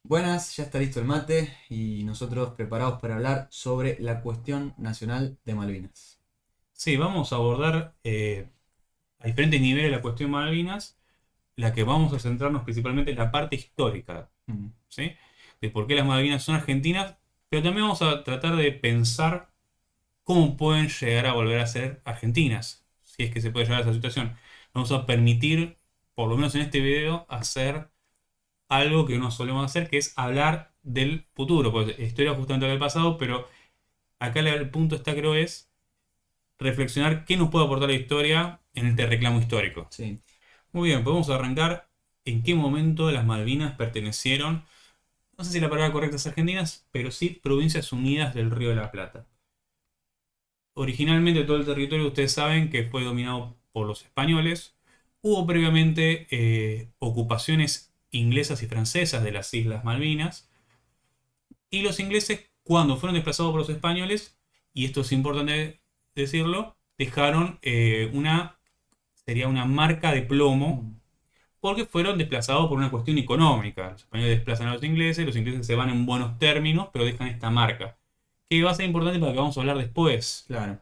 Buenas, ya está listo el mate y nosotros preparados para hablar sobre la cuestión nacional de Malvinas. Sí, vamos a abordar a diferentes niveles la cuestión Malvinas, la que vamos a centrarnos principalmente en la parte histórica, Mm. ¿sí? De por qué las Malvinas son argentinas, pero también vamos a tratar de pensar cómo pueden llegar a volver a ser argentinas, si es que se puede llegar a esa situación. Vamos a permitir, por lo menos en este video, hacer algo que no solemos hacer, que es hablar del futuro, porque la historia justamente del pasado, pero acá el punto está, creo, es reflexionar qué nos puede aportar la historia en este reclamo histórico. Sí. Muy bien, podemos arrancar en qué momento las Malvinas pertenecieron, no sé si la palabra correcta es argentinas, pero sí Provincias Unidas del Río de la Plata. Originalmente todo el territorio ustedes saben que fue dominado por los españoles. Hubo previamente ocupaciones inglesas y francesas de las Islas Malvinas. Y los ingleses, cuando fueron desplazados por los españoles, y esto es importante decirlo, dejaron sería una marca de plomo, Mm. porque fueron desplazados por una cuestión económica. Los españoles desplazan a los ingleses se van en buenos términos, pero dejan esta marca, que va a ser importante para lo que vamos a hablar después. Claro.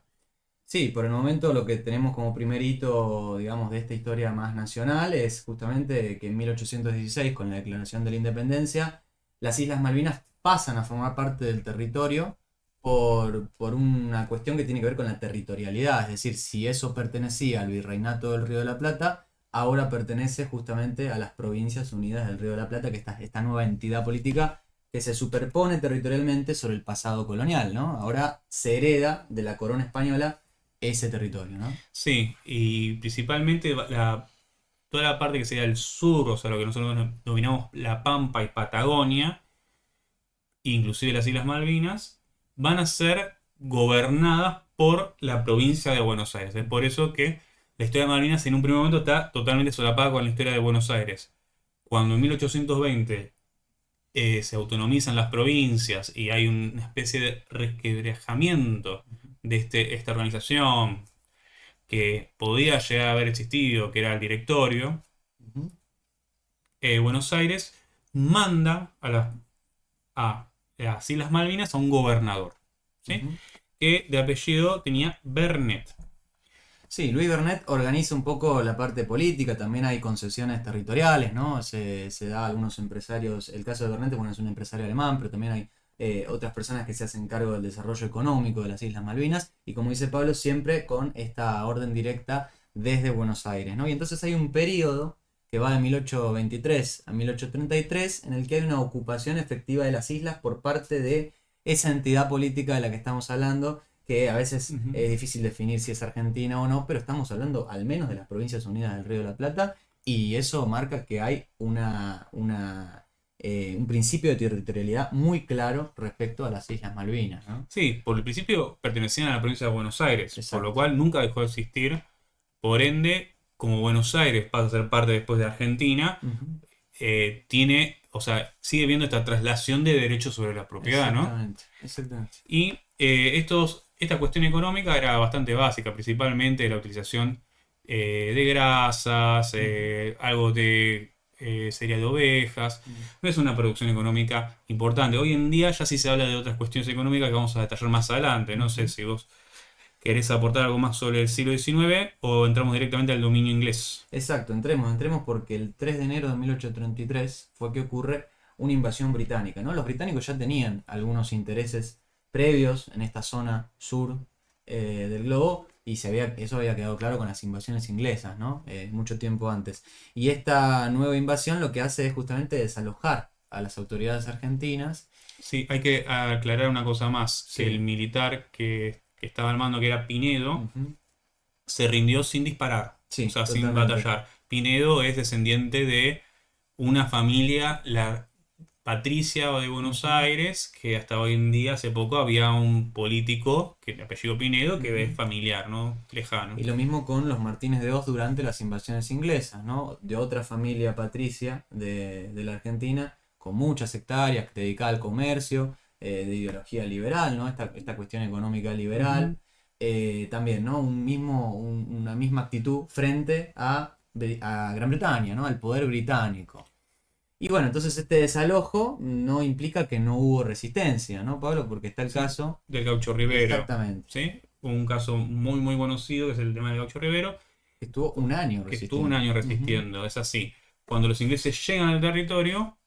Sí, por el momento lo que tenemos como primer hito, digamos, de esta historia más nacional es justamente que en 1816, con la Declaración de la Independencia, las Islas Malvinas pasan a formar parte del territorio por una cuestión que tiene que ver con la territorialidad. Es decir, si eso pertenecía al Virreinato del Río de la Plata, ahora pertenece justamente a las Provincias Unidas del Río de la Plata, que esta nueva entidad política que se superpone territorialmente sobre el pasado colonial, ¿no? Ahora se hereda de la corona española ese territorio, ¿no? Sí, y principalmente toda la parte que sería el sur, o sea, lo que nosotros dominamos La Pampa y Patagonia, inclusive las Islas Malvinas, van a ser gobernadas por la provincia de Buenos Aires. Es por eso que la historia de Malvinas en un primer momento está totalmente solapada con la historia de Buenos Aires. Cuando en 1820 se autonomizan las provincias y hay una especie de resquebrajamiento de esta organización que podía llegar a haber existido, que era el directorio, Ujú, Buenos Aires manda a las Islas Malvinas a un gobernador, ¿sí? ujú. Que de apellido tenía Bernet. Sí, Luis Bernet organiza un poco la parte política, también hay concesiones territoriales, ¿no? Se da a algunos empresarios, el caso de Bernet, bueno, es un empresario alemán, pero también hay otras personas que se hacen cargo del desarrollo económico de las Islas Malvinas, y como dice Pablo, siempre con esta orden directa desde Buenos Aires, ¿no? Y entonces hay un periodo que va de 1823 a 1833 en el que hay una ocupación efectiva de las islas por parte de esa entidad política de la que estamos hablando, que a veces Ujú. es difícil definir si es Argentina o no, pero estamos hablando al menos de las Provincias Unidas del Río de la Plata, y eso marca que hay un principio de territorialidad muy claro respecto a las Islas Malvinas, ¿no? Sí, por el principio pertenecían a la provincia de Buenos Aires, por lo Exacto. cual nunca dejó de existir. Por ende, como Buenos Aires pasa a ser parte después de Argentina, Ujú. o sea, sigue viendo esta traslación de derechos sobre la propiedad, ¿no? Exactamente, exactamente. Y esta cuestión económica era bastante básica, principalmente la utilización de grasas, Ujú. algo de sería de ovejas. Mm. No es una producción económica importante. Hoy en día ya sí se habla de otras cuestiones económicas que vamos a detallar más adelante. No sé Ujú. si vos querés aportar algo más sobre el siglo XIX o entramos directamente al dominio inglés. Exacto, entremos porque el 3 de enero de 1833 fue que ocurre una invasión británica, ¿no? Los británicos ya tenían algunos intereses previos en esta zona sur del globo, y eso había quedado claro con las invasiones inglesas, ¿no? Mucho tiempo antes. Y esta nueva invasión lo que hace es justamente desalojar a las autoridades argentinas. Sí, hay que aclarar una cosa más, que el Sí. militar que estaba al mando, que era Pinedo, Ujú. se rindió sin disparar, o Sí, sea, sin totalmente. batallar. Pinedo es descendiente de una familia, la Patricia de Buenos Ujú, Aires, que hasta hoy en día, hace poco, había un político, que el apellido Pinedo, que es ujú. familiar, ¿no? Lejano. Y lo mismo con los Martínez de Hoz durante las invasiones inglesas, ¿no? De otra familia patricia de la Argentina, con muchas hectáreas, dedicada al comercio, de ideología liberal, ¿no? Esta cuestión económica Ujú. liberal. También, ¿no? Una misma actitud frente a Gran Bretaña, ¿no? Al poder británico. Y bueno, entonces este desalojo no implica que no hubo resistencia, ¿no, Pablo? Porque está el Sí, caso. del gaucho Rivero, Exactamente. ¿sí? Un caso muy muy conocido que es el tema del gaucho Rivero, Estuvo un año que estuvo un resistiendo. año Ujú. resistiendo, es así. Cuando los ingleses llegan al territorio,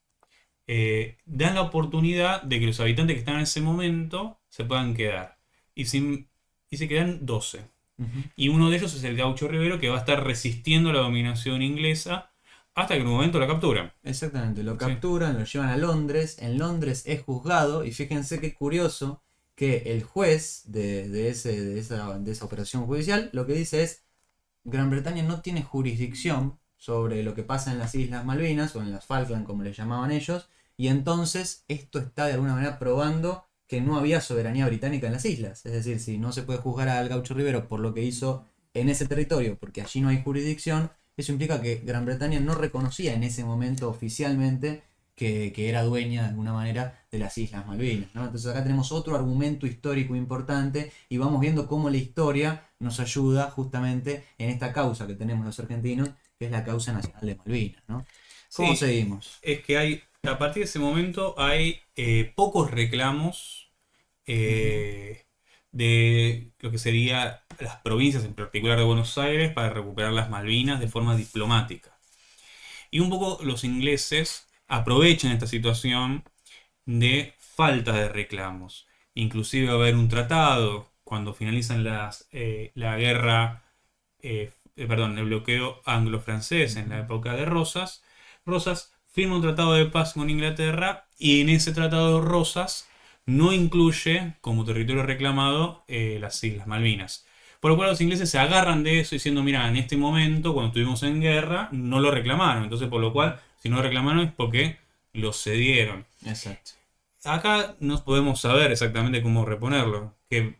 dan la oportunidad de que los habitantes que están en ese momento se puedan quedar. Y, y se quedan 12. Ujú. Y uno de ellos es el gaucho Rivero que va a estar resistiendo la dominación inglesa hasta que en un momento la capturan. Exactamente, lo Sí, capturan, lo llevan a Londres, en Londres es juzgado y fíjense qué curioso que el juez de esa operación judicial lo que dice es Gran Bretaña no tiene jurisdicción sobre lo que pasa en las Islas Malvinas o en las Falkland como les llamaban ellos y entonces esto está de alguna manera probando que no había soberanía británica en las islas, es decir, si no se puede juzgar al Gaucho Rivero por lo que hizo en ese territorio porque allí no hay jurisdicción, eso implica que Gran Bretaña no reconocía en ese momento oficialmente que era dueña de alguna manera de las Islas Malvinas, ¿no? Entonces acá tenemos otro argumento histórico importante y vamos viendo cómo la historia nos ayuda justamente en esta causa que tenemos los argentinos, que es la causa nacional de Malvinas, ¿no? ¿Cómo sí, seguimos? es que hay, a partir de ese momento hay pocos reclamos Ujú. de lo que sería las provincias, en particular de Buenos Aires, para recuperar las Malvinas de forma diplomática. Y un poco los ingleses aprovechan esta situación de falta de reclamos. Inclusive va a haber un tratado cuando finalizan la guerra, perdón, el bloqueo anglo-francés en la Ujú. época de Rosas. Rosas firma un tratado de paz con Inglaterra y en ese tratado de Rosas no incluye como territorio reclamado las Islas Malvinas. Por lo cual los ingleses se agarran de eso diciendo, mira, en este momento, cuando estuvimos en guerra, no lo reclamaron. Entonces, por lo cual, si no lo reclamaron es porque lo cedieron. Exacto. Acá no podemos saber exactamente cómo reponerlo. Que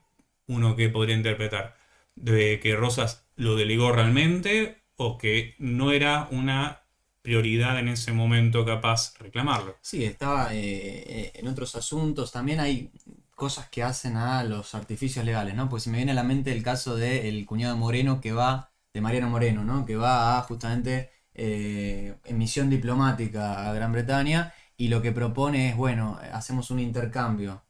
uno que podría interpretar. De que Rosas lo delegó realmente o que no era una prioridad en ese momento capaz reclamarlo. Sí, estaba en otros asuntos. También hay cosas que hacen a los artificios legales, ¿no? Pues se me viene a la mente el caso del cuñado Moreno que va, de Mariano Moreno, ¿no? Que va a justamente en misión diplomática a Gran Bretaña y lo que propone es, bueno, hacemos un intercambio.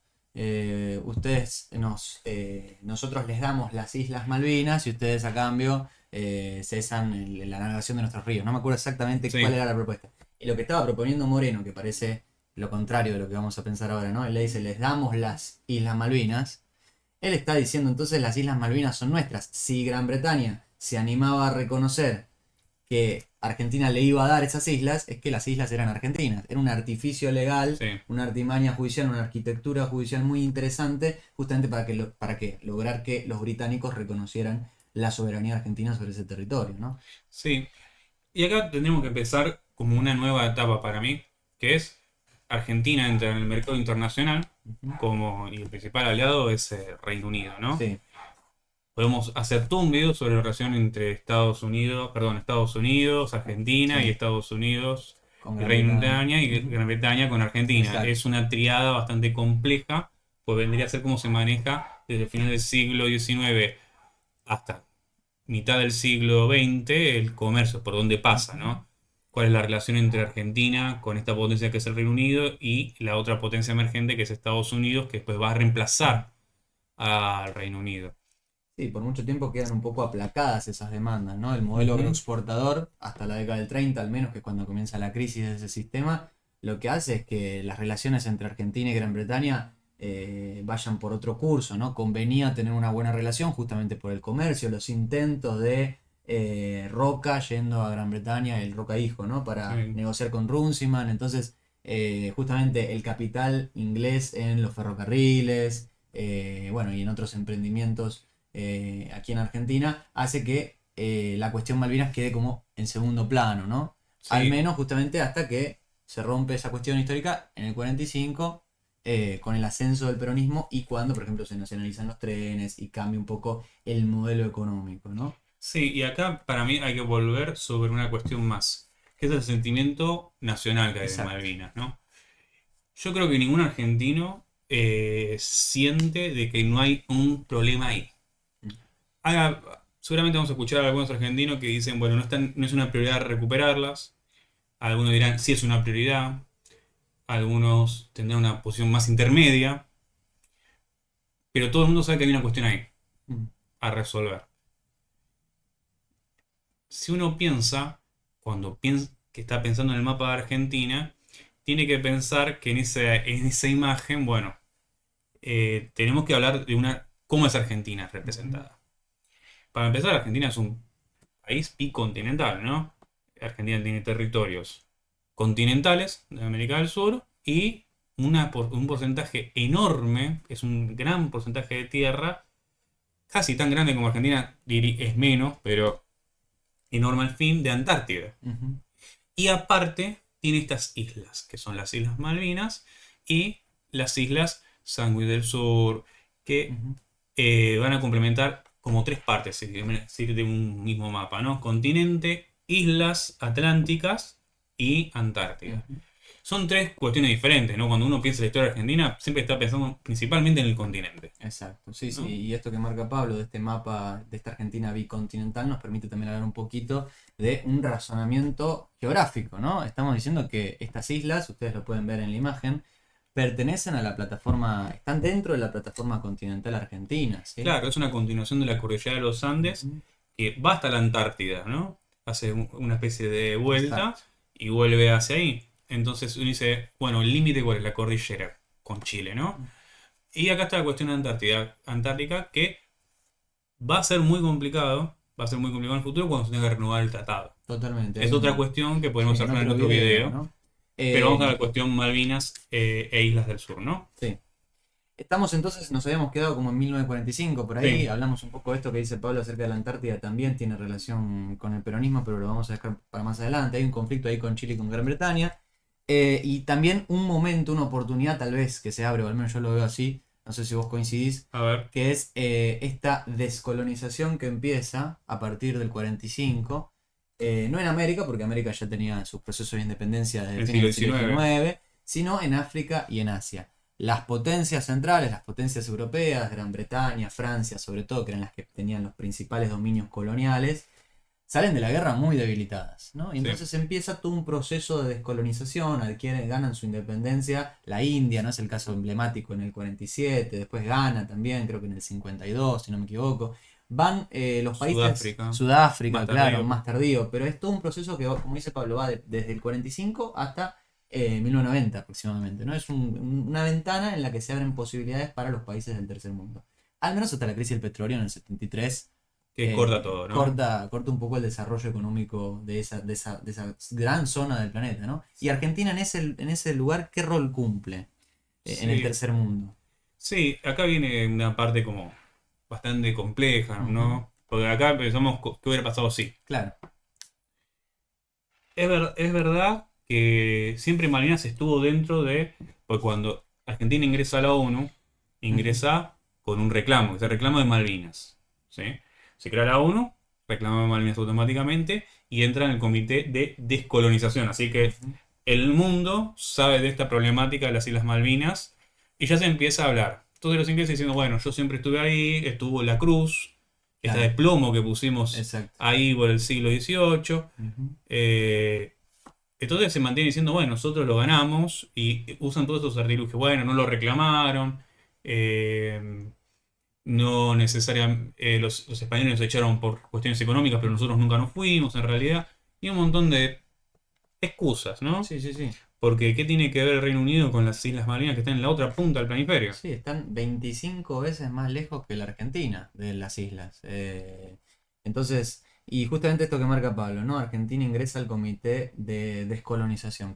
Nosotros les damos las Islas Malvinas y ustedes a cambio cesan la navegación de nuestros ríos. No me acuerdo exactamente cuál Sí, era la propuesta. Y lo que estaba proponiendo Moreno, que parece lo contrario de lo que vamos a pensar ahora, ¿no? Él le dice, les damos las Islas Malvinas. Él está diciendo entonces las Islas Malvinas son nuestras. Si Gran Bretaña se animaba a reconocer que Argentina le iba a dar esas islas, es que las islas eran argentinas. Era un artificio legal, sí. una artimaña judicial, una arquitectura judicial muy interesante, justamente para que lograr que los británicos reconocieran la soberanía argentina sobre ese territorio, ¿no? Sí. Y acá tendremos que empezar como una nueva etapa para mí, que es Argentina entra en el mercado internacional Ujú. como y el principal aliado es Reino Unido, ¿no? Sí, Podemos hacer todo un video sobre la relación entre Estados Unidos, Argentina y sí, Estados Unidos con y Gran Reino Bretaña. Bretaña y Ujú. Gran Bretaña con Argentina. Exacto. Es una triada bastante compleja, pues vendría a ser cómo se maneja desde el final del siglo XIX hasta mitad del siglo XX el comercio, por dónde pasa, Ujú. ¿no? ¿Cuál es la relación entre Argentina con esta potencia que es el Reino Unido y la otra potencia emergente que es Estados Unidos, que después va a reemplazar al Reino Unido? Sí, por mucho tiempo quedan un poco aplacadas esas demandas, ¿no? El modelo Ujú. agroexportador, hasta la década del 30 al menos, que es cuando comienza la crisis de ese sistema, lo que hace es que las relaciones entre Argentina y Gran Bretaña vayan por otro curso, ¿no? Convenía tener una buena relación justamente por el comercio, los intentos de Roca yendo a Gran Bretaña, el Roca hijo, ¿no? Para Sí, negociar con Runciman, entonces justamente el capital inglés en los ferrocarriles, bueno, y en otros emprendimientos aquí en Argentina, hace que la cuestión Malvinas quede como en segundo plano, ¿no? Al sí, menos justamente hasta que se rompe esa cuestión histórica en el 45 con el ascenso del peronismo y cuando, por ejemplo, se nacionalizan los trenes y cambia un poco el modelo económico, ¿no? sí, y acá para mí hay que volver sobre una cuestión más, que es el sentimiento nacional que hay de Exacto. Malvinas, ¿no? Yo creo que ningún argentino siente de que no hay un problema ahí. Seguramente vamos a escuchar a algunos argentinos que dicen, bueno, no es una prioridad recuperarlas, Algunos dirán si es una prioridad, algunos tendrán una posición más intermedia, pero todo el mundo sabe que hay una cuestión ahí Mm. a resolver. Si uno piensa, cuando piensa que está pensando en el mapa de Argentina, tiene que pensar que en esa imagen, bueno, tenemos que hablar de cómo es Argentina Ujú. representada. Para empezar, Argentina es un país bicontinental, ¿no? Argentina tiene territorios continentales de América del Sur y un porcentaje enorme, es un gran porcentaje de tierra, casi tan grande como Argentina, es menos, pero enorme al fin, de Antártida. Ujú. Y aparte tiene estas islas, que son las Islas Malvinas y las Islas Sandwich del Sur, que Ujú. van a complementar como tres partes, si decir, de un mismo mapa, ¿no? Continente, islas atlánticas y Antártida. Ujú. Son tres cuestiones diferentes, ¿no? Cuando uno piensa en la historia argentina, siempre está pensando principalmente en el continente, Exacto, sí, sí, ¿no? y esto que marca Pablo de este mapa de esta Argentina bicontinental nos permite también hablar un poquito de un razonamiento geográfico, ¿no? Estamos diciendo que estas islas, ustedes lo pueden ver en la imagen, pertenecen a la plataforma, están dentro de la plataforma continental argentina, ¿sí? Claro, es una continuación de la cordillera de los Andes Ujú. que va hasta la Antártida, ¿no? Hace una especie de vuelta Exacto. y vuelve hacia ahí. Entonces uno dice, bueno, el límite cuál es la cordillera con Chile, ¿no? Y acá está la cuestión de Antártica, que va a ser muy complicado, va a ser muy complicado en el futuro cuando se tenga que renovar el tratado. Totalmente. Es otra cuestión que Sí, podemos en hablar en otro otro video, video, ¿no? pero vamos a Eh, la cuestión Malvinas e Islas del Sur, ¿no? sí. Estamos entonces, nos habíamos quedado como en 1945 por ahí, Sí, hablamos un poco de esto que dice Pablo acerca de la Antártida, también tiene relación con el peronismo, pero lo vamos a dejar para más adelante. Hay un conflicto ahí con Chile y con Gran Bretaña. Y también un momento, una oportunidad tal vez que se abre, o al menos yo lo veo así, no sé si vos coincidís, a ver, que es esta descolonización que empieza a partir del 45, no en América, porque América ya tenía sus procesos de independencia desde el fines siglo del siglo XIX. XIX, sino en África y en Asia. Las potencias centrales, las potencias europeas, Gran Bretaña, Francia sobre todo, que eran las que tenían los principales dominios coloniales, salen de la guerra muy debilitadas, ¿no? Y Sí, entonces empieza todo un proceso de descolonización, ganan su independencia, la India, ¿no? Es el caso emblemático en el 47, después Ghana también, creo que en el 52, si no me equivoco. Van los países, Sudáfrica, Sudáfrica, más claro, tardío. más tardío, pero es todo un proceso que, como dice Pablo, va desde el 45 hasta 1990 aproximadamente, ¿no? Es una ventana en la que se abren posibilidades para los países del tercer mundo. Al menos hasta la crisis del petróleo en el 73 Que corta todo, ¿no? corta un poco el desarrollo económico de esa gran zona del planeta, ¿no? Y Argentina en ese lugar, ¿qué rol cumple en el Sí, tercer mundo? sí, acá viene una parte como bastante compleja, Ujú. ¿no? Porque acá pensamos qué hubiera pasado si. Claro, Es verdad que siempre Malvinas estuvo dentro de, pues cuando Argentina ingresa a la ONU, ujú, ingresa con un reclamo, que es el reclamo de Malvinas, ¿sí? Se crea la ONU, reclama Malvinas automáticamente y entra en el comité de descolonización. Así que ujú, el mundo sabe de esta problemática de las Islas Malvinas y ya se empieza a hablar. Entonces los ingleses diciendo, bueno, yo siempre estuve ahí, estuvo la cruz, esta de claro, plomo que pusimos exacto. ahí por el siglo XVIII. Ujú, eh, entonces se mantiene diciendo, bueno, nosotros lo ganamos y usan todos estos artilugios. Bueno, no lo reclamaron, eh, no necesariamente los españoles nos echaron por cuestiones económicas, pero nosotros nunca nos fuimos en realidad. Y un montón de excusas, ¿no? sí, sí, sí. Porque ¿qué tiene que ver el Reino Unido con las Islas Malvinas que están en la otra punta del planisferio? Sí, están 25 veces más lejos que la Argentina de las islas. Entonces, y justamente esto que marca Pablo, ¿no? Argentina ingresa al comité de descolonización,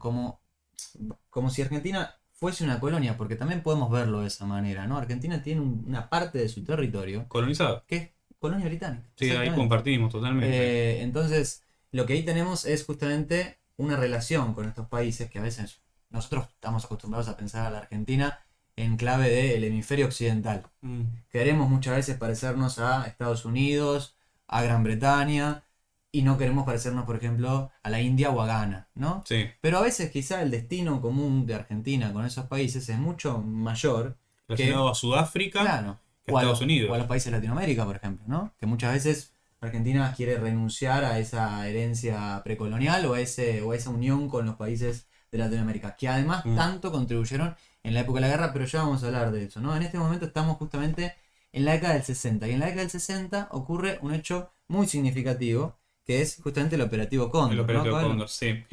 como si Argentina fuese una colonia, porque también podemos verlo de esa manera, ¿no? Argentina tiene una parte de su territorio Colonizado. que es colonia británica, Sí, ahí exactamente. compartimos totalmente. Entonces, lo que ahí tenemos es justamente una relación con estos países que a veces nosotros estamos acostumbrados a pensar a la Argentina en clave del hemisferio occidental. Mm, Queremos muchas veces parecernos a Estados Unidos, a Gran Bretaña, y no queremos parecernos, por ejemplo, a la India o a Ghana, ¿no? sí, Pero a veces quizá el destino común de Argentina con esos países es mucho mayor que, relacionado a Sudáfrica claro, que a Estados o a Unidos. los países de Latinoamérica, por ejemplo, ¿no? Que muchas veces Argentina quiere renunciar a esa herencia precolonial o a esa unión con los países de Latinoamérica, que además Mm. tanto contribuyeron en la época de la guerra, pero ya vamos a hablar de eso, ¿no? En este momento estamos justamente en la década del 60, y en la década del 60 ocurre un hecho muy significativo, que es justamente el Operativo El Cóndor, ¿no, operativo Pablo? Cóndor, sí.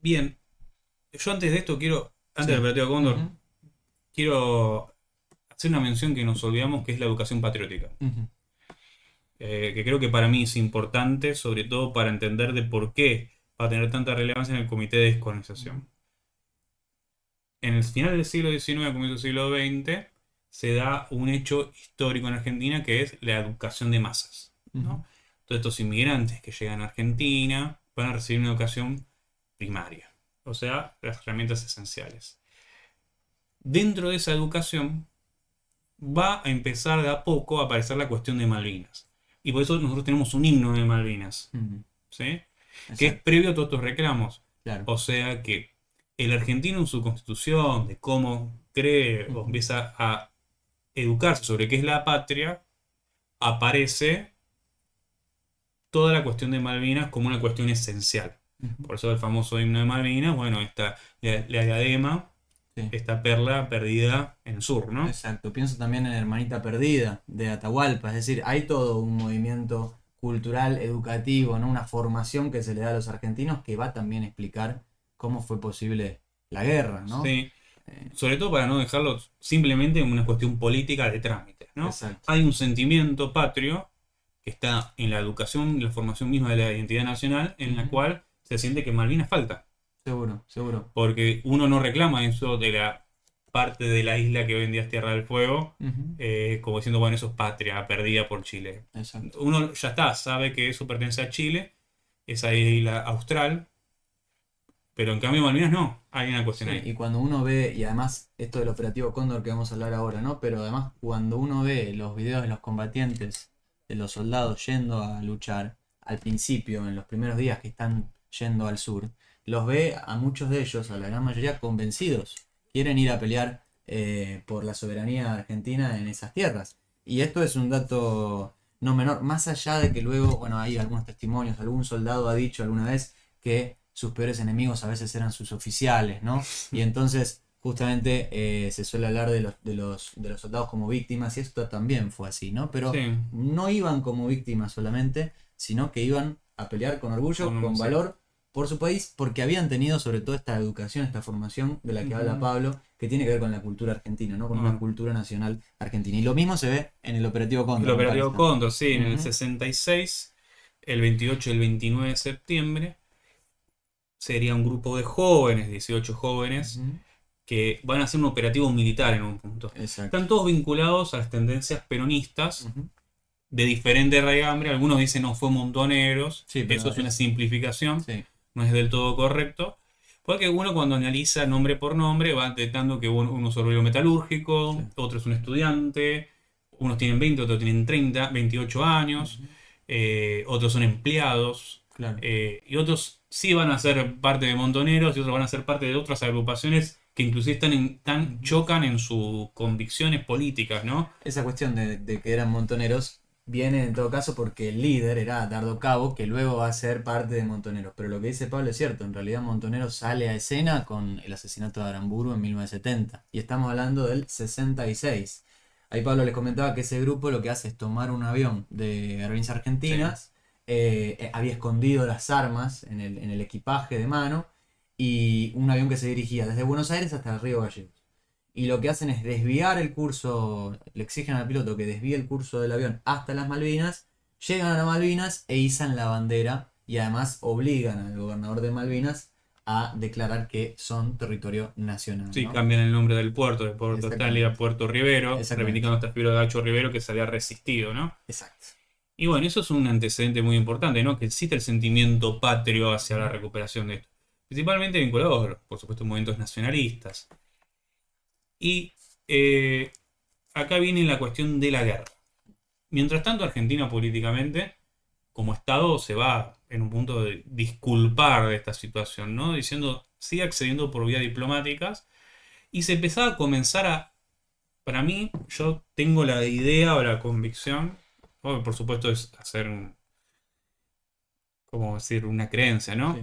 Bien, yo antes de esto antes del Sí. operativo Cóndor, Ujú, quiero hacer una mención que nos olvidamos, que es la educación patriótica. ujú, Que creo que para mí es importante, sobre todo para entender de por qué va a tener tanta relevancia en el Comité de Descolonización. En el final del siglo XIX, comienzo del siglo XX, se da un hecho histórico en Argentina que es la educación de masas, ujú, ¿no? Todos estos inmigrantes que llegan a Argentina van a recibir una educación primaria, o sea, las herramientas esenciales. Dentro de esa educación va a empezar de a poco a aparecer la cuestión de Malvinas. Y por eso nosotros tenemos un himno de Malvinas, ujú. ¿sí? Que es Exacto, previo a todos estos reclamos. claro. O sea que el argentino en su constitución, de cómo cree o Ujú, empieza a educarse sobre qué es la patria, aparece toda la cuestión de Malvinas como una cuestión esencial. ujú. Por eso el famoso himno de Malvinas, bueno, está la diadema, Sí. esta perla perdida en el sur, ¿no? Exacto, pienso también en Hermanita Perdida de Atahualpa, es decir, hay todo un movimiento cultural, educativo, ¿no? Una formación que se le da a los argentinos que va también a explicar cómo fue posible la guerra, ¿no? Sí, Eh, sobre todo para no dejarlo simplemente en una cuestión política de trámites, ¿no? exacto. Hay un sentimiento patrio que está en la educación y la formación misma de la identidad nacional, en la Ujú. cual se siente que Malvinas falta, Seguro, seguro. porque uno no reclama eso de la parte de la isla que hoy en día es Tierra del Fuego, Ujú. como diciendo, bueno, eso es patria perdida por Chile. Exacto. Uno ya está, sabe que eso pertenece a Chile, esa isla austral, pero en cambio Malvinas no, hay una cuestión Sí, ahí. y cuando uno ve, y además esto del operativo Cóndor que vamos a hablar ahora, ¿no? Pero además cuando uno ve los videos de los combatientes, de los soldados yendo a luchar, al principio, en los primeros días que están yendo al sur, los ve a muchos de ellos, a la gran mayoría, convencidos. Quieren ir a pelear por la soberanía argentina en esas tierras. Y esto es un dato no menor, más allá de que luego, bueno, hay algunos testimonios, algún soldado ha dicho alguna vez que sus peores enemigos a veces eran sus oficiales, ¿no? Y entonces justamente se suele hablar de los soldados como víctimas, y esto también fue así, ¿no? Pero Sí, no iban como víctimas solamente, sino que iban a pelear con orgullo, con sí. valor por su país, porque habían tenido sobre todo esta educación, esta formación de la que habla Ujú. Pablo, que tiene que ver con la cultura argentina, ¿no? Con una Bueno, cultura nacional argentina. Y lo mismo se ve en el Operativo el Cóndor, me parece operativo también. Cóndor, sí, en el Ujú, 66, el 28 y el 29 de septiembre, sería un grupo de jóvenes, 18 jóvenes, ujú. que van a hacer un operativo militar en un punto. Exacto. Están todos vinculados a las tendencias peronistas Ujú. de diferente raigambre. Algunos dicen no fue Montoneros, Sí, eso pero es una simplificación, sí, no es del todo correcto. Porque uno cuando analiza nombre por nombre va detectando que uno es obrero metalúrgico, sí. otro es un estudiante, unos tienen 20, otros tienen 30, 28 años, Ujú. otros son empleados, Claro. y otros sí van a ser parte de Montoneros y otros van a ser parte de otras agrupaciones que inclusive Ujú. chocan en sus convicciones políticas, ¿no? Esa cuestión de que eran montoneros viene en todo caso porque el líder era Dardo Cabo, que luego va a ser parte de Montoneros. Pero lo que dice Pablo es cierto, en realidad Montoneros sale a escena con el asesinato de Aramburu en 1970. Y estamos hablando del 66. Ahí Pablo les comentaba que ese grupo lo que hace es tomar un avión de Aerolíneas Sí. Argentinas, había escondido las armas en el equipaje de mano, y un avión que se dirigía desde Buenos Aires hasta el Río Gallegos. Y lo que hacen es desviar el curso, le exigen al piloto que desvíe el curso del avión hasta las Malvinas, llegan a las Malvinas e izan la bandera, y además obligan al gobernador de Malvinas a declarar que son territorio nacional, Sí, ¿no? cambian el nombre del puerto, de Puerto Stanley a Exactamente, Puerto Rivero, exactamente, reivindicando esta figura de Gacho Rivero que se había resistido, ¿no? exacto. Y bueno, eso es un antecedente muy importante, ¿no? Que existe el sentimiento patrio hacia la Ujú. recuperación de esto. Principalmente vinculado, por supuesto, a movimientos nacionalistas. Y eh, acá viene la cuestión de la guerra. Mientras tanto, Argentina políticamente, como Estado, se va en un punto de disculpar de esta situación, ¿no? Diciendo, sigue accediendo por vías diplomáticas. Y se empezaba a comenzar a, para mí, yo tengo la idea o la convicción, por supuesto es hacer, como decir, una creencia, ¿no? Sí.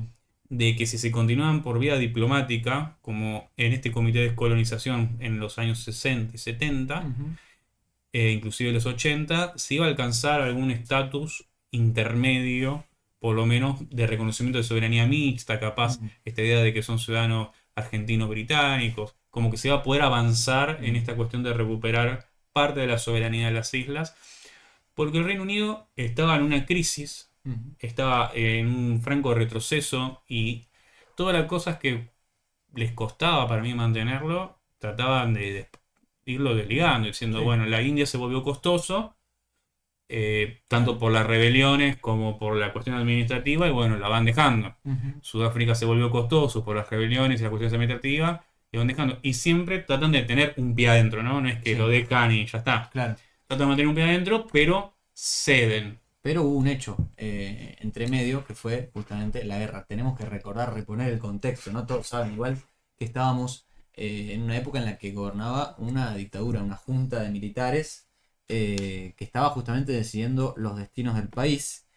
De que si se continúan por vía diplomática, como en este comité de descolonización en los años 60 y 70, Ujú, inclusive los 80, se iba a alcanzar algún estatus intermedio, por lo menos de reconocimiento de soberanía mixta, capaz ujú, esta idea de que son ciudadanos argentinos-británicos, como que se va a poder avanzar en ujú, esta cuestión de recuperar parte de la soberanía de las islas, porque el Reino Unido estaba en una crisis, ujú. estaba en un franco retroceso y todas las cosas que les costaba para mí mantenerlo, trataban de irlo desligando, diciendo, Sí. bueno, la India se volvió costoso, tanto por las rebeliones como por la cuestión administrativa, y bueno, la van dejando. Ujú. Sudáfrica se volvió costoso por las rebeliones y las cuestiones administrativas, y van dejando. Y siempre tratan de tener un pie adentro, ¿no? No es que lo Sí, dejan y ya está. claro. Tratan de mantener un pie adentro, pero ceden. Pero hubo un hecho entre medio que fue justamente la guerra. Tenemos que recordar, reponer el contexto, ¿no? Todos saben igual que estábamos en una época en la que gobernaba una dictadura, una junta de militares que estaba justamente decidiendo los destinos del país.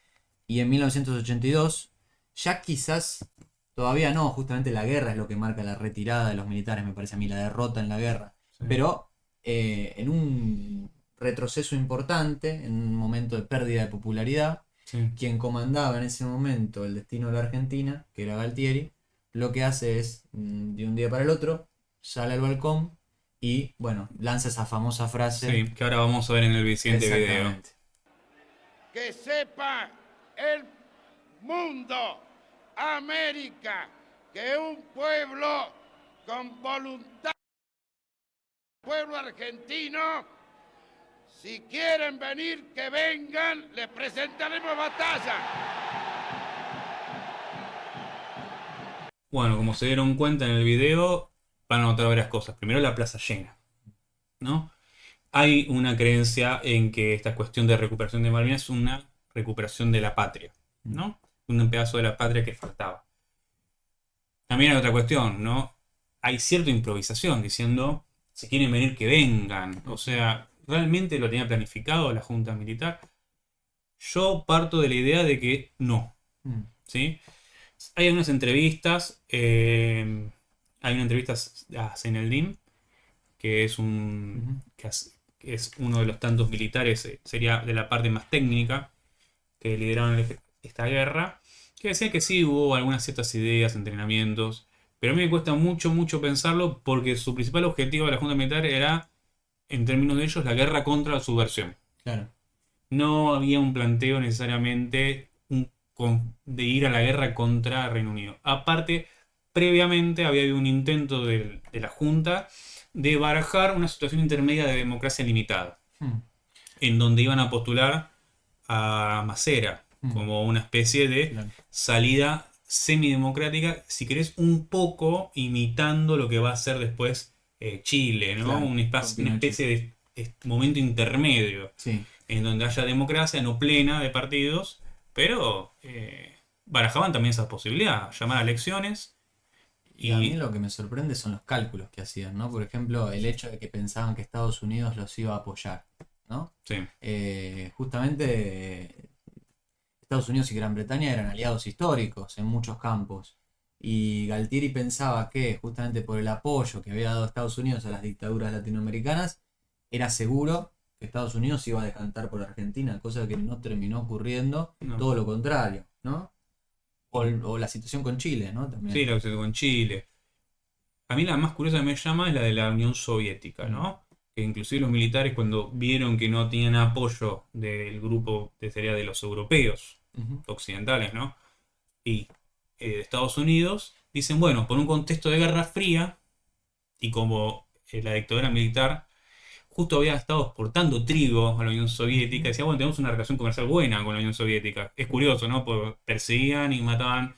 Y en 1982, ya quizás, todavía no, justamente la guerra es lo que marca la retirada de los militares, me parece a mí, la derrota en la guerra. Sí, Pero en un retroceso importante, en un momento de pérdida de popularidad, sí. quien comandaba en ese momento el destino de la Argentina, que era Galtieri, lo que hace es, de un día para el otro, sale al balcón y, bueno, lanza esa famosa frase. Sí, que ahora vamos a ver en el siguiente video. Exactamente. Que sepa el mundo, América, que un pueblo con voluntad, pueblo argentino, si quieren venir, que vengan, les presentaremos batalla. Bueno, como se dieron cuenta en el video, van a notar varias cosas. Primero, la plaza llena, ¿no? Hay una creencia en que esta cuestión de recuperación de Malvinas es una recuperación de la patria, ¿no? Un pedazo de la patria que faltaba. También hay otra cuestión, ¿no? Hay cierta improvisación diciendo, si quieren venir, que vengan. O sea, ¿realmente lo tenía planificado la Junta Militar? Yo parto de la idea de que no, Mm, ¿sí? Hay unas entrevistas, hay una entrevista a Zaineldin, que es ujú. que es uno de los tantos militares, sería de la parte más técnica, que lideraron esta guerra, que decía que sí hubo algunas ciertas ideas, entrenamientos, pero a mí me cuesta mucho, mucho pensarlo porque su principal objetivo de la Junta Militar era, en términos de ellos, la guerra contra la subversión. Claro. No había un planteo necesariamente de ir a la guerra contra Reino Unido. Aparte, previamente había habido un intento de la Junta de barajar una situación intermedia de democracia limitada, Mm, en donde iban a postular a Macera mm, como una especie de claro. salida semidemocrática, si querés, un poco imitando lo que va a ser después Chile, ¿no? Claro, Una continúa Chile. especie de momento intermedio Sí. en donde haya democracia, no plena de partidos, pero barajaban también esa posibilidad, llamar a elecciones Y a mí y... lo que me sorprende son los cálculos que hacían, ¿no? Por ejemplo, el hecho de que pensaban que Estados Unidos los iba a apoyar, ¿no? Sí, Justamente Estados Unidos y Gran Bretaña eran aliados históricos en muchos campos. Y Galtieri pensaba que justamente por el apoyo que había dado Estados Unidos a las dictaduras latinoamericanas, era seguro que Estados Unidos iba a decantar por Argentina, cosa que no terminó ocurriendo, no. todo lo contrario, ¿no? O la situación con Chile, ¿no? Sí, También. la que se con Chile. A mí la más curiosa que me llama es la de la Unión Soviética, Mm, ¿no? Que inclusive los militares cuando vieron que no tenían apoyo del grupo, sería de los europeos ujú, occidentales, ¿no? Y de Estados Unidos, dicen, bueno, por un contexto de Guerra Fría, y como la dictadura militar justo había estado exportando trigo a la Unión Soviética, ujú. decía, bueno, tenemos una relación comercial buena con la Unión Soviética. Es curioso, ¿no? Porque perseguían y mataban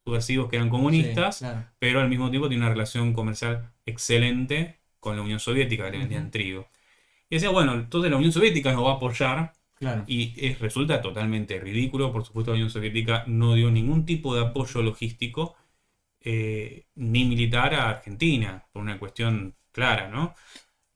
subversivos que eran Sí, comunistas, claro. pero al mismo tiempo tiene una relación comercial excelente con la Unión Soviética, que le Ujú, vendían trigo. Y decía, bueno, entonces la Unión Soviética nos va a apoyar, claro. y resulta totalmente ridículo. Por supuesto, la Unión Soviética no dio ningún tipo de apoyo logístico ni militar a Argentina, por una cuestión clara, ¿no?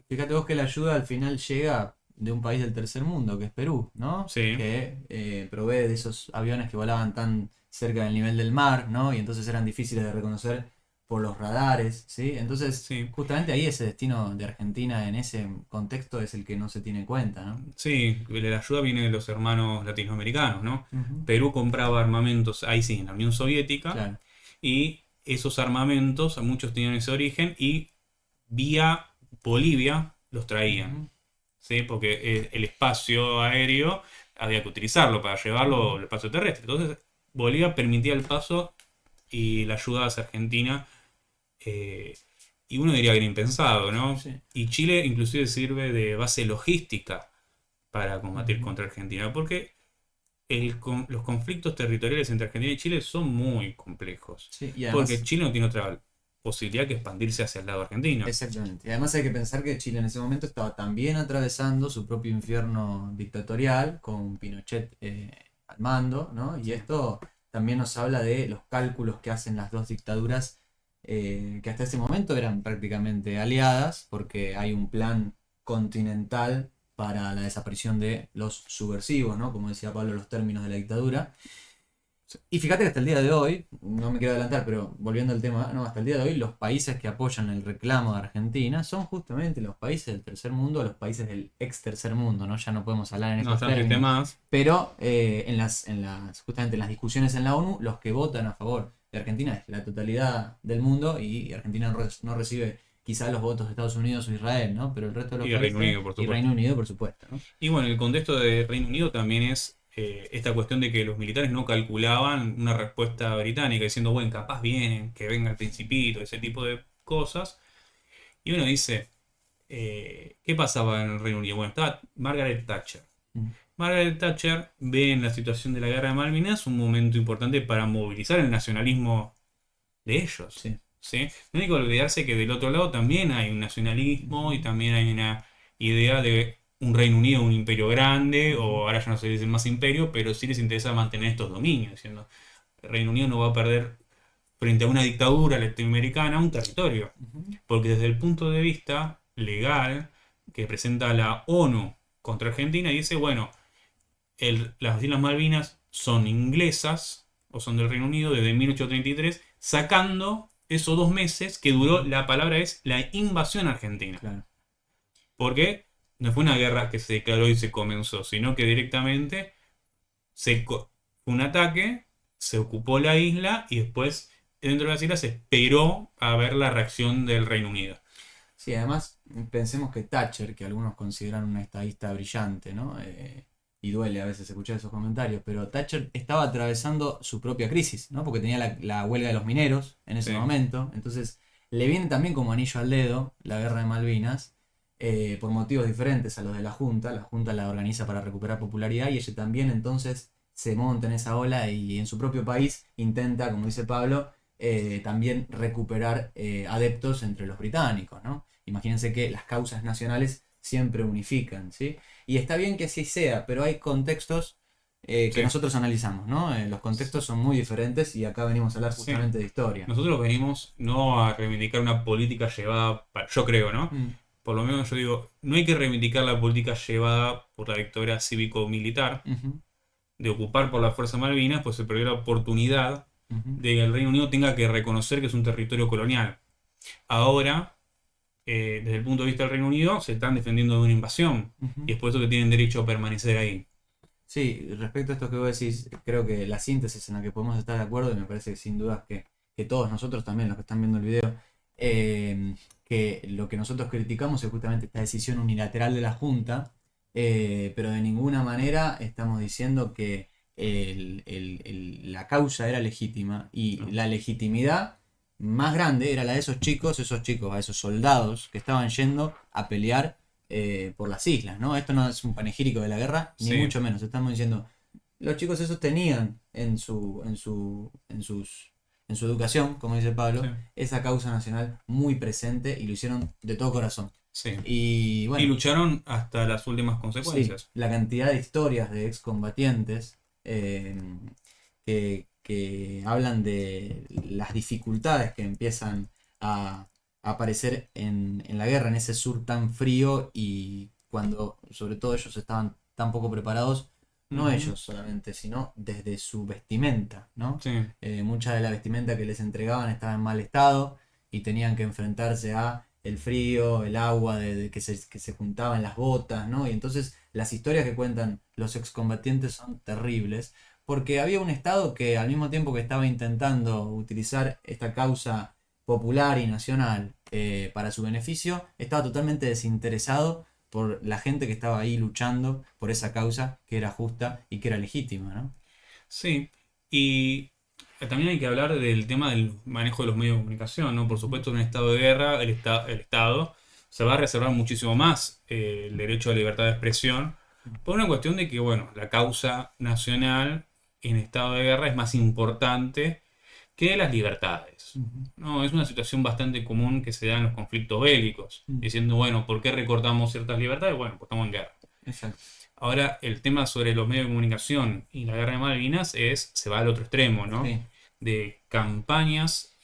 Fíjate vos que la ayuda al final llega, de un país del tercer mundo, que es Perú, ¿no? Sí. Que provee de esos aviones que volaban tan cerca del nivel del mar, ¿no? Y entonces eran difíciles de reconocer por los radares, ¿sí? Entonces, Sí. justamente ahí ese destino de Argentina en ese contexto es el que no se tiene en cuenta, ¿no? Sí, la ayuda viene de los hermanos latinoamericanos, ¿no? Ujú. Perú compraba armamentos, ahí sí, en la Unión Soviética, Claro. y esos armamentos, muchos tenían ese origen, y vía Bolivia los traían, Ujú. ¿sí? Porque el espacio aéreo había que utilizarlo para llevarlo al espacio terrestre. Entonces, Bolivia permitía el paso y la ayuda hacia Argentina. eh, y uno diría que era impensado, ¿no? Sí. Y Chile inclusive sirve de base logística para combatir Ujú. contra Argentina, porque los conflictos territoriales entre Argentina y Chile son muy complejos, Sí, y porque además, Chile no tiene otra posibilidad que expandirse hacia el lado argentino. exactamente. Y además hay que pensar que Chile en ese momento estaba también atravesando su propio infierno dictatorial con Pinochet al mando, ¿no? Y esto también nos habla de los cálculos que hacen las dos dictaduras que hasta ese momento eran prácticamente aliadas, porque hay un plan continental para la desaparición de los subversivos, ¿no? Como decía Pablo, los términos de la dictadura. Y fíjate que hasta el día de hoy, no me quiero adelantar, pero volviendo al tema, no, hasta el día de hoy los países que apoyan el reclamo de Argentina son justamente los países del tercer mundo, los países del ex tercer mundo, ¿no? Ya no podemos hablar en No, esos ya no existe términos. más. Pero justamente en las discusiones en la ONU, los que votan a favor de Argentina es la totalidad del mundo y Argentina no recibe quizás los votos de Estados Unidos o Israel, ¿no? Pero el resto de los Y Reino países Unido, por y supuesto. Reino Unido, por supuesto, ¿no? Y bueno, el contexto de Reino Unido también es esta cuestión de que los militares no calculaban una respuesta británica, diciendo, bueno, capaz vienen, que venga el principito, ese tipo de cosas. Y uno dice, ¿qué pasaba en el Reino Unido? Bueno, estaba Margaret Thatcher. Mm. Margaret Thatcher ve en la situación de la guerra de Malvinas un momento importante para movilizar el nacionalismo de ellos. Sí. ¿Sí? No hay que olvidarse que del otro lado también hay un nacionalismo y también hay una idea de un Reino Unido, un imperio grande, o ahora ya no se dice más imperio, pero sí les interesa mantener estos dominios, diciendo, el Reino Unido no va a perder frente a una dictadura latinoamericana un territorio, Ujú. porque desde el punto de vista legal que presenta la ONU contra Argentina, dice, bueno, las Islas Malvinas son inglesas o son del Reino Unido desde 1833, sacando esos 2 meses que duró, la palabra es la invasión argentina. Claro. Porque no fue una guerra que se declaró y se comenzó, sino que directamente fue un ataque, se ocupó la isla y después dentro de las islas se esperó a ver la reacción del Reino Unido. Sí, además pensemos que Thatcher, que algunos consideran una estadista brillante, ¿no? Y duele a veces escuchar esos comentarios, pero Thatcher estaba atravesando su propia crisis, ¿no? Porque tenía la huelga de los mineros en ese Sí. momento, entonces le viene también como anillo al dedo la guerra de Malvinas, por motivos diferentes a los de la Junta la organiza para recuperar popularidad y ella también entonces se monta en esa ola y en su propio país intenta, como dice Pablo, también recuperar adeptos entre los británicos, ¿no? Imagínense que las causas nacionales siempre unifican, ¿sí? Y está bien que así sea, pero hay contextos que Sí. nosotros analizamos, ¿no? Los contextos son muy diferentes y acá venimos a hablar Sí. justamente de historia. Nosotros venimos no a reivindicar una política llevada, yo creo, ¿no? Mm. Por lo menos yo digo, no hay que reivindicar la política llevada por la victoria cívico-militar Ujú. de ocupar por la Fuerza Malvinas, pues se perdió la oportunidad Ujú. de que el Reino Unido tenga que reconocer que es un territorio colonial. Ahora, desde el punto de vista del Reino Unido, se están defendiendo de una invasión Ujú. y es por eso que tienen derecho a permanecer ahí. Sí, respecto a esto que vos decís, creo que la síntesis en la que podemos estar de acuerdo, y me parece sin dudas que todos nosotros también, los que están viendo el video, que lo que nosotros criticamos es justamente esta decisión unilateral de la Junta, pero de ninguna manera estamos diciendo que la causa era legítima y ¿No? la legitimidad más grande era la de esos chicos, a esos soldados que estaban yendo a pelear por las islas, ¿no? Esto no es un panegírico de la guerra, ni Sí, mucho menos. Estamos diciendo, los chicos esos tenían en su educación, como dice sí, Pablo, esa causa nacional muy presente y lo hicieron de todo corazón. sí. Y Y bueno, lucharon hasta las últimas sí, consecuencias. la cantidad de historias de excombatientes que hablan de las dificultades que empiezan a aparecer en la guerra, en ese sur tan frío y cuando sobre todo ellos estaban tan poco preparados, no Ujú. ellos solamente, sino desde su vestimenta, ¿no? Sí. Mucha de la vestimenta que les entregaban estaba en mal estado y tenían que enfrentarse a el frío, el agua que se juntaba en las botas, ¿no? Y entonces las historias que cuentan los excombatientes son terribles, porque había un Estado que al mismo tiempo que estaba intentando utilizar esta causa popular y nacional para su beneficio, estaba totalmente desinteresado por la gente que estaba ahí luchando por esa causa que era justa y que era legítima, ¿no? Sí, y también hay que hablar del tema del manejo de los medios de comunicación, ¿no? Por supuesto, en un estado de guerra, el Estado se va a reservar muchísimo más el derecho a la libertad de expresión, por una cuestión de que, bueno, la causa nacional en estado de guerra es más importante que las libertades. Ujú. No, es una situación bastante común que se da en los conflictos bélicos, Mm. diciendo, bueno, ¿por qué recortamos ciertas libertades? Bueno, pues estamos en guerra. Exacto. Ahora, el tema sobre los medios de comunicación y la guerra de Malvinas se va al otro extremo, ¿no? Sí. De campañas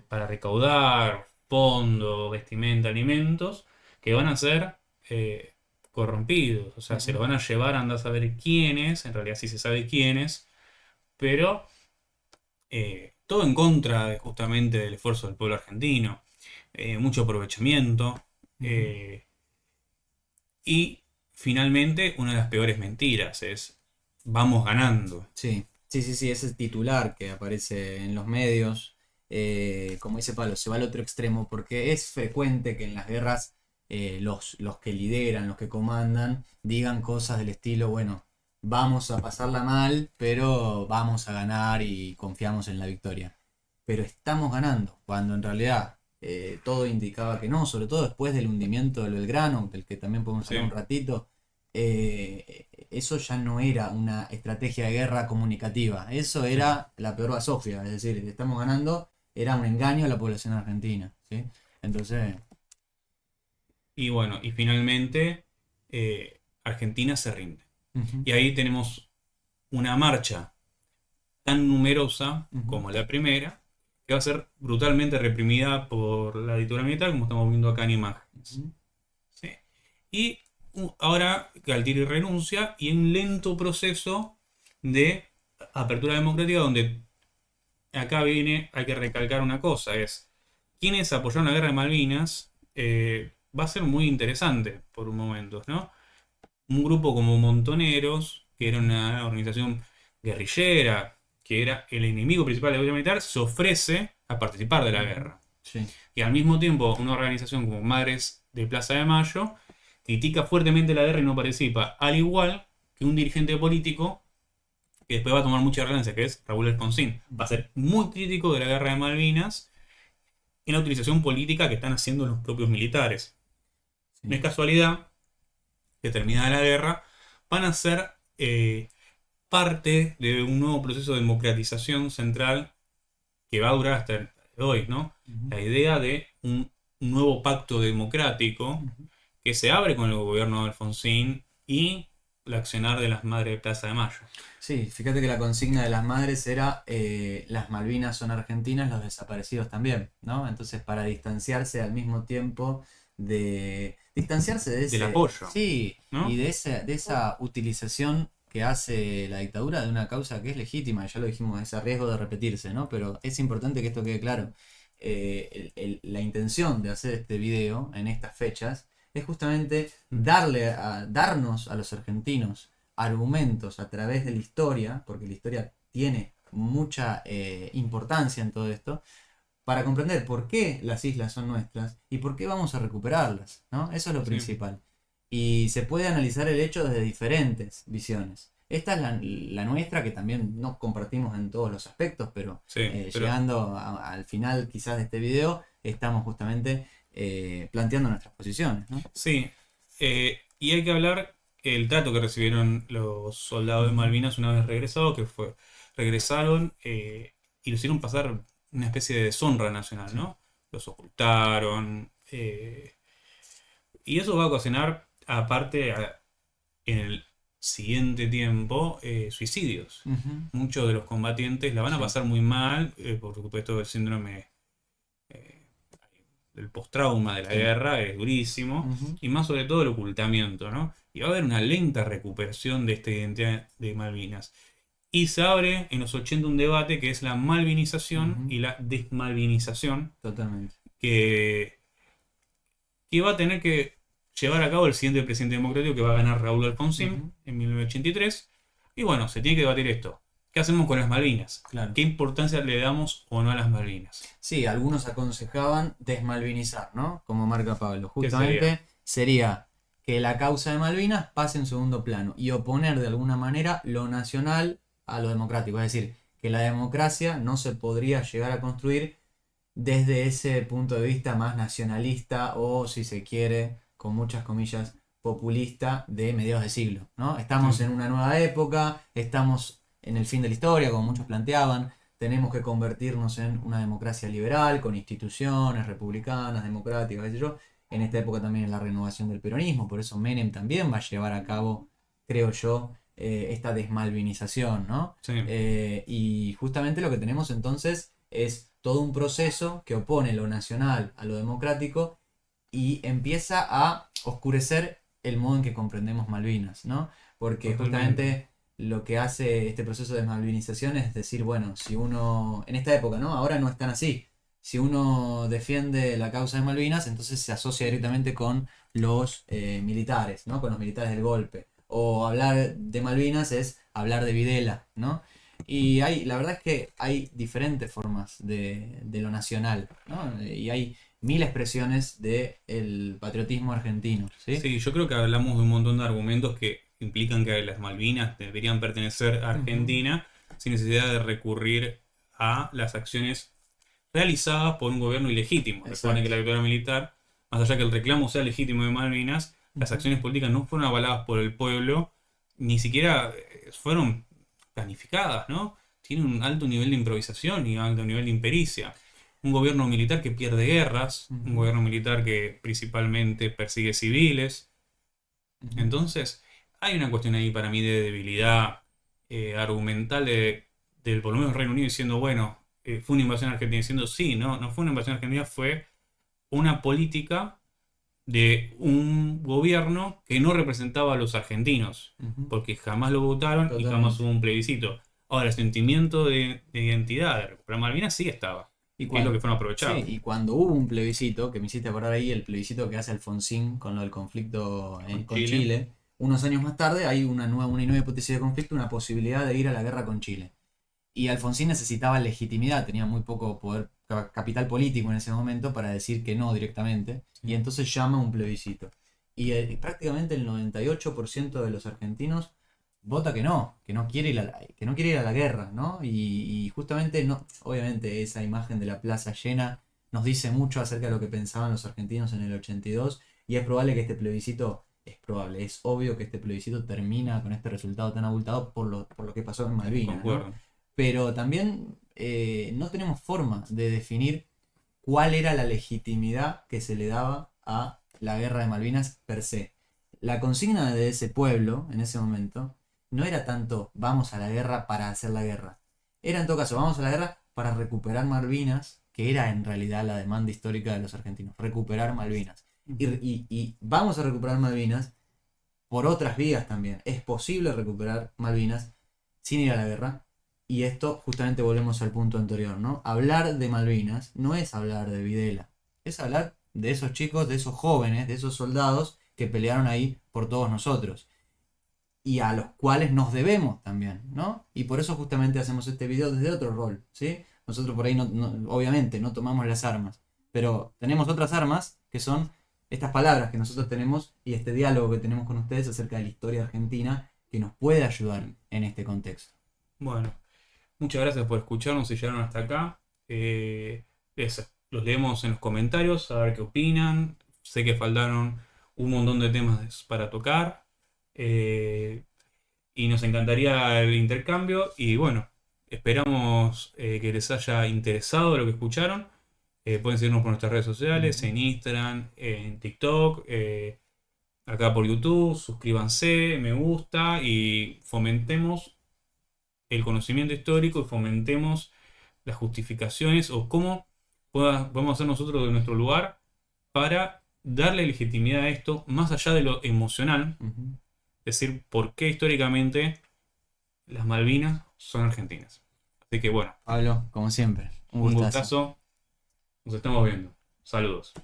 para recaudar fondos, vestimenta, alimentos, que van a ser eh, corrompidos. O sea, se Ujú. los van a llevar a andar a saber quiénes, en realidad sí se sabe quiénes, pero todo en contra justamente del esfuerzo del pueblo argentino. Mucho aprovechamiento. Ujú. eh, y finalmente, una de las peores mentiras es, vamos ganando. Sí, sí, sí, sí, ese titular que aparece en los medios, como dice Pablo, se va al otro extremo porque es frecuente que en las guerras los que lideran, los que comandan, digan cosas del estilo, bueno, vamos a pasarla mal, pero vamos a ganar y confiamos en la victoria. Pero estamos ganando, cuando en realidad todo indicaba que no, sobre todo después del hundimiento del Belgrano, del que también podemos Sí, hablar un ratito. Eso ya no era una estrategia de guerra comunicativa, eso sí. era la peor basofia, es decir, estamos ganando, era un engaño a la población argentina, ¿sí? Entonces, Y bueno, y finalmente Argentina se rinde. ujú, Y ahí tenemos una marcha tan numerosa ujú, como la primera, que va a ser brutalmente reprimida por la dictadura militar, como estamos viendo acá en imágenes. ujú, ¿Sí? Y ahora Galtieri renuncia y en un lento proceso de apertura democrática donde acá viene, hay que recalcar una cosa, es quienes apoyaron la guerra de Malvinas, va a ser muy interesante por un momento, ¿no? Un grupo como Montoneros, que era una organización guerrillera, que era el enemigo principal de la lucha militar, se ofrece a participar de la ujú, guerra. sí, Y al mismo tiempo, una organización como Madres de Plaza de Mayo critica fuertemente la guerra y no participa, al igual que un dirigente político que después va a tomar mucha relevancia, que es Raúl Alfonsín. Va a ser muy crítico de la guerra de Malvinas en la utilización política que están haciendo los propios militares. No sí, es casualidad que terminada la guerra van a ser parte de un nuevo proceso de democratización central que va a durar hasta el día de hoy, ¿no? ujú, La idea de un nuevo pacto democrático ujú. que se abre con el gobierno de Alfonsín y el accionar de las Madres de Plaza de Mayo. Sí, fíjate que la consigna de las madres era las Malvinas son argentinas, los desaparecidos también, ¿no? Entonces, para distanciarse al mismo tiempo de... Distanciarse de Del ese... apoyo, Sí, y ¿no? de esa utilización que hace la dictadura de una causa que es legítima, ya lo dijimos, ese riesgo de repetirse, ¿no? Pero es importante que esto quede claro. La intención de hacer este video en estas fechas es justamente darnos a los argentinos argumentos a través de la historia, porque la historia tiene mucha importancia en todo esto, para comprender por qué las islas son nuestras y por qué vamos a recuperarlas, ¿no? Eso es lo Sí, principal. Y se puede analizar el hecho desde diferentes visiones. Esta es la nuestra, que también no compartimos en todos los aspectos, pero sí, pero llegando al final quizás de este video, estamos justamente planteando nuestras posiciones, ¿no? sí. Y hay que hablar el trato que recibieron los soldados de Ujú. Malvinas una vez regresados, regresaron y lo hicieron pasar una especie de deshonra nacional, Sí. ¿no? Los ocultaron. Y eso va a ocasionar, aparte, en el siguiente tiempo, suicidios. Ujú. Muchos de los combatientes la van a Sí. pasar muy mal, por supuesto el síndrome del post-trauma de la Sí. guerra es durísimo, Ujú. y más sobre todo el ocultamiento, ¿no? Y va a haber una lenta recuperación de esta identidad de Malvinas. Y se abre en los 80 un debate que es la malvinización Ujú. y la desmalvinización, Totalmente. que, que va a tener que llevar a cabo el siguiente presidente democrático, que va a ganar Raúl Alfonsín Ujú. en 1983. Y bueno, se tiene que debatir esto. ¿Qué hacemos con las Malvinas? Claro. ¿Qué importancia le damos o no a las Malvinas? Sí, algunos aconsejaban desmalvinizar, ¿no? Como marca Pablo. ¿Qué Justamente sería que la causa de Malvinas pase en segundo plano y oponer de alguna manera lo nacional a lo democrático. Es decir, que la democracia no se podría llegar a construir desde ese punto de vista más nacionalista o, si se quiere, con muchas comillas, populista de mediados de siglo, ¿no? Estamos Sí. en una nueva época, estamos en el fin de la historia, como muchos planteaban, tenemos que convertirnos en una democracia liberal, con instituciones republicanas, democráticas, qué sé yo. En esta época también es la renovación del peronismo, por eso Menem también va a llevar a cabo, creo yo, esta desmalvinización, ¿no? Sí. Y justamente lo que tenemos entonces es todo un proceso que opone lo nacional a lo democrático y empieza a oscurecer el modo en que comprendemos Malvinas, ¿no? Porque Totalmente. justamente lo que hace este proceso de desmalvinización es decir, bueno, si uno, en esta época, ¿no? Ahora no es tan así. Si uno defiende la causa de Malvinas, entonces se asocia directamente con los militares, ¿no? Con los militares del golpe. O hablar de Malvinas es hablar de Videla, ¿no? Y la verdad es que hay diferentes formas de lo nacional, ¿no? Y hay mil expresiones del patriotismo argentino, ¿sí? Sí, yo creo que hablamos de un montón de argumentos que implican que las Malvinas deberían pertenecer a Ujú. Argentina sin necesidad de recurrir a las acciones realizadas por un gobierno ilegítimo. Recuerden que Exacto. la dictadura militar, más allá que el reclamo sea legítimo de Malvinas, las Ujú. acciones políticas no fueron avaladas por el pueblo, ni siquiera fueron planificadas, ¿no? Tiene un alto nivel de improvisación y un alto nivel de impericia. Un gobierno militar que pierde guerras, un Ujú. gobierno militar que principalmente persigue civiles. Ujú. Entonces, hay una cuestión ahí para mí de debilidad argumental del por lo menos Reino Unido diciendo, bueno, fue una invasión argentina, diciendo, sí, no, no fue una invasión argentina, fue una política de un gobierno que no representaba a los argentinos, Ujú. porque jamás lo votaron y jamás Totalmente. hubo un plebiscito. Ahora, el sentimiento de identidad de recuperar Malvinas sí estaba, Y que es lo que cuando, fueron a sí, aprovechar y cuando hubo un plebiscito, que me hiciste acordar ahí, el plebiscito que hace Alfonsín con lo del conflicto con con Chile. Chile, unos años más tarde hay una nueva hipótesis de conflicto, una posibilidad de ir a la guerra con Chile. Y Alfonsín necesitaba legitimidad, tenía muy poco poder, capital político en ese momento para decir que no directamente, y Sí. entonces llama a un plebiscito. Y prácticamente el 98% de los argentinos vota que no quiere ir a que no quiere ir a la guerra, ¿no? Y justamente, no, obviamente esa imagen de la plaza llena nos dice mucho acerca de lo que pensaban los argentinos en el 82, y es probable que este plebiscito, es probable, es obvio que este plebiscito termina con este resultado tan abultado por lo que pasó en Malvinas, ¿no? Concuerdo. Pero también no tenemos forma de definir cuál era la legitimidad que se le daba a la guerra de Malvinas per se. La consigna de ese pueblo en ese momento no era tanto vamos a la guerra para hacer la guerra. Era en todo caso vamos a la guerra para recuperar Malvinas, que era en realidad la demanda histórica de los argentinos, recuperar Malvinas. Y vamos a recuperar Malvinas por otras vías también. Es posible recuperar Malvinas sin ir a la guerra. Y esto justamente volvemos al punto anterior, ¿no? Hablar de Malvinas no es hablar de Videla, es hablar de esos chicos, de esos jóvenes, de esos soldados que pelearon ahí por todos nosotros y a los cuales nos debemos también, ¿no? Y por eso justamente hacemos este video desde otro rol, ¿sí? Nosotros por ahí obviamente no tomamos las armas, pero tenemos otras armas que son estas palabras que nosotros tenemos y este diálogo que tenemos con ustedes acerca de la historia argentina que nos puede ayudar en este contexto. Bueno, muchas gracias por escucharnos y llegaron hasta acá. Los leemos en los comentarios, a ver qué opinan. Sé que faltaron un montón de temas para tocar. eh, y nos encantaría el intercambio. Y bueno, esperamos que les haya interesado lo que escucharon. Pueden seguirnos por nuestras redes sociales, Ujú. en Instagram, en TikTok, acá por YouTube. Suscríbanse, me gusta y fomentemos el conocimiento histórico y fomentemos las justificaciones o cómo podemos hacer nosotros de nuestro lugar para darle legitimidad a esto más allá de lo emocional, Ujú. es decir, por qué históricamente las Malvinas son argentinas. Así que bueno, Pablo, como siempre, un un gustazo. gustazo, nos estamos viendo. Saludos.